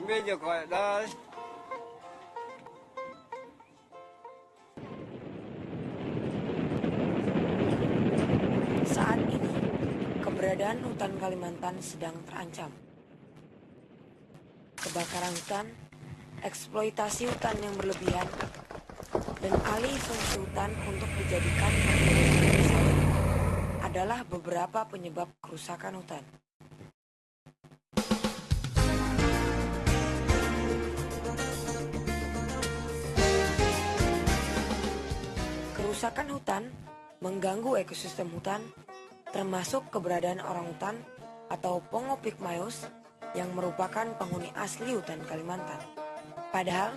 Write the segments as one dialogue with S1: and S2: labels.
S1: bây giờ khỏi đây.
S2: Saat ini, keberadaan hutan Kalimantan sedang terancam. Kebakaran hutan, eksploitasi hutan yang berlebihan, dan alih fungsi hutan untuk dijadikan perkebunan sawit adalah beberapa penyebab kerusakan hutan. Kerusakan hutan mengganggu ekosistem hutan, termasuk keberadaan orangutan atau Pongo pygmaeus yang merupakan penghuni asli hutan Kalimantan. Padahal,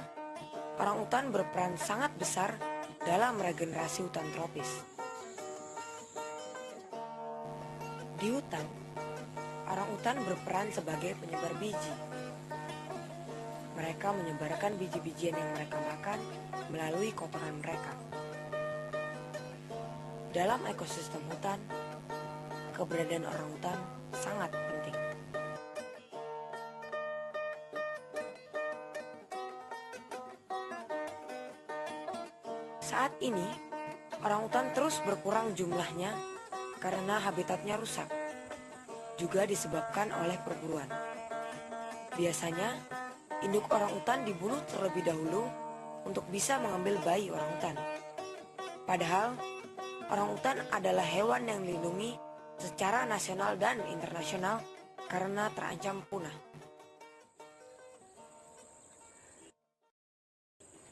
S2: orangutan berperan sangat besar dalam regenerasi hutan tropis. Di hutan, orangutan berperan sebagai penyebar biji. Mereka menyebarkan biji-bijian yang mereka makan melalui kotoran mereka. Dalam ekosistem hutan, keberadaan orangutan sangat penting. Saat ini, orangutan terus berkurang jumlahnya karena habitatnya rusak, juga disebabkan oleh perburuan. Biasanya, induk orangutan dibunuh terlebih dahulu untuk bisa mengambil bayi orangutan. Padahal, orangutan adalah hewan yang dilindungi secara nasional dan internasional karena terancam punah.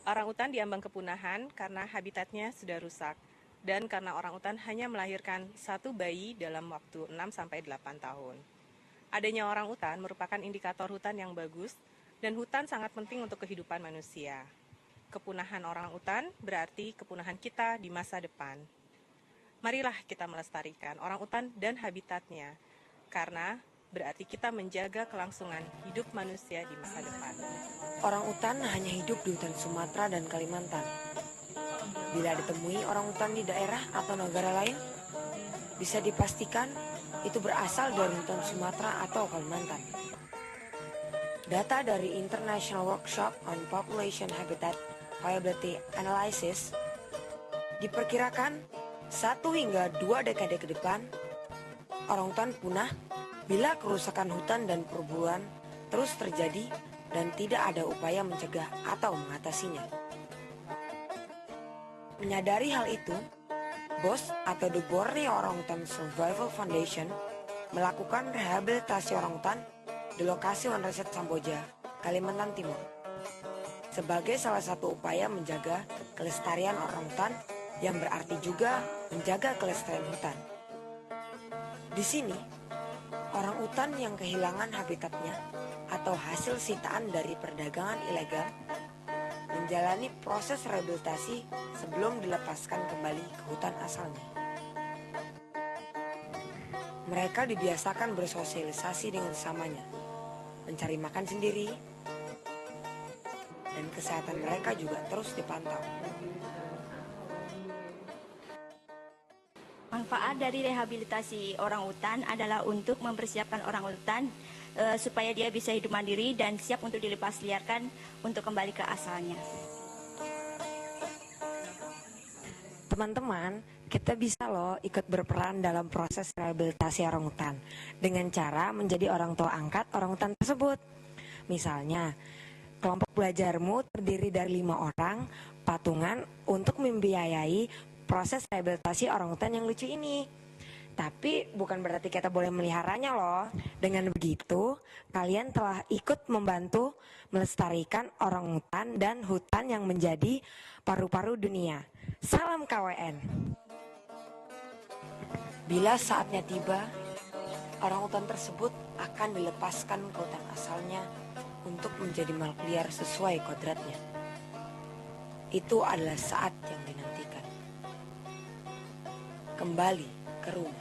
S3: Orangutan diambang kepunahan karena habitatnya sudah rusak dan karena orangutan hanya melahirkan satu bayi dalam waktu 6-8 tahun. Adanya orangutan merupakan indikator hutan yang bagus dan hutan sangat penting untuk kehidupan manusia. Kepunahan orangutan berarti kepunahan kita di masa depan. Marilah kita melestarikan orangutan dan habitatnya, karena berarti kita menjaga kelangsungan hidup manusia di masa depan.
S2: Orangutan hanya hidup di hutan Sumatera dan Kalimantan. Bila ditemui orangutan di daerah atau negara lain, bisa dipastikan itu berasal dari hutan Sumatera atau Kalimantan. Data dari International Workshop on Population Habitat Viability Analysis diperkirakan 1 hingga 2 dekade ke depan, orangutan punah bila kerusakan hutan dan perburuan terus terjadi dan tidak ada upaya mencegah atau mengatasinya. Menyadari hal itu, BOS atau The Borneo Orangutan Survival Foundation melakukan rehabilitasi orangutan di lokasi Wanreset Samboja, Kalimantan Timur, sebagai salah satu upaya menjaga kelestarian orangutan yang berarti juga menjaga kelestarian hutan. Di sini, orangutan yang kehilangan habitatnya atau hasil sitaan dari perdagangan ilegal menjalani proses rehabilitasi sebelum dilepaskan kembali ke hutan asalnya. Mereka dibiasakan bersosialisasi dengan sesamanya, mencari makan sendiri, dan kesehatan mereka juga terus dipantau.
S4: Manfaat dari rehabilitasi orangutan adalah untuk mempersiapkan orangutan supaya dia bisa hidup mandiri dan siap untuk dilepas liarkan untuk kembali ke asalnya.
S2: Teman-teman, kita bisa loh ikut berperan dalam proses rehabilitasi orangutan dengan cara menjadi orang tua angkat orangutan tersebut. Misalnya, kelompok belajarmu terdiri dari 5 orang patungan untuk membiayai proses rehabilitasi orangutan yang lucu ini. Tapi bukan berarti kita boleh meliharanya loh. Dengan begitu, kalian telah ikut membantu melestarikan orangutan dan hutan yang menjadi paru-paru dunia. Salam KWN. Bila saatnya tiba, orangutan tersebut akan dilepaskan ke hutan asalnya untuk menjadi makhluk liar sesuai kodratnya. Itu adalah saat yang dinantikan. Kembali ke rumah.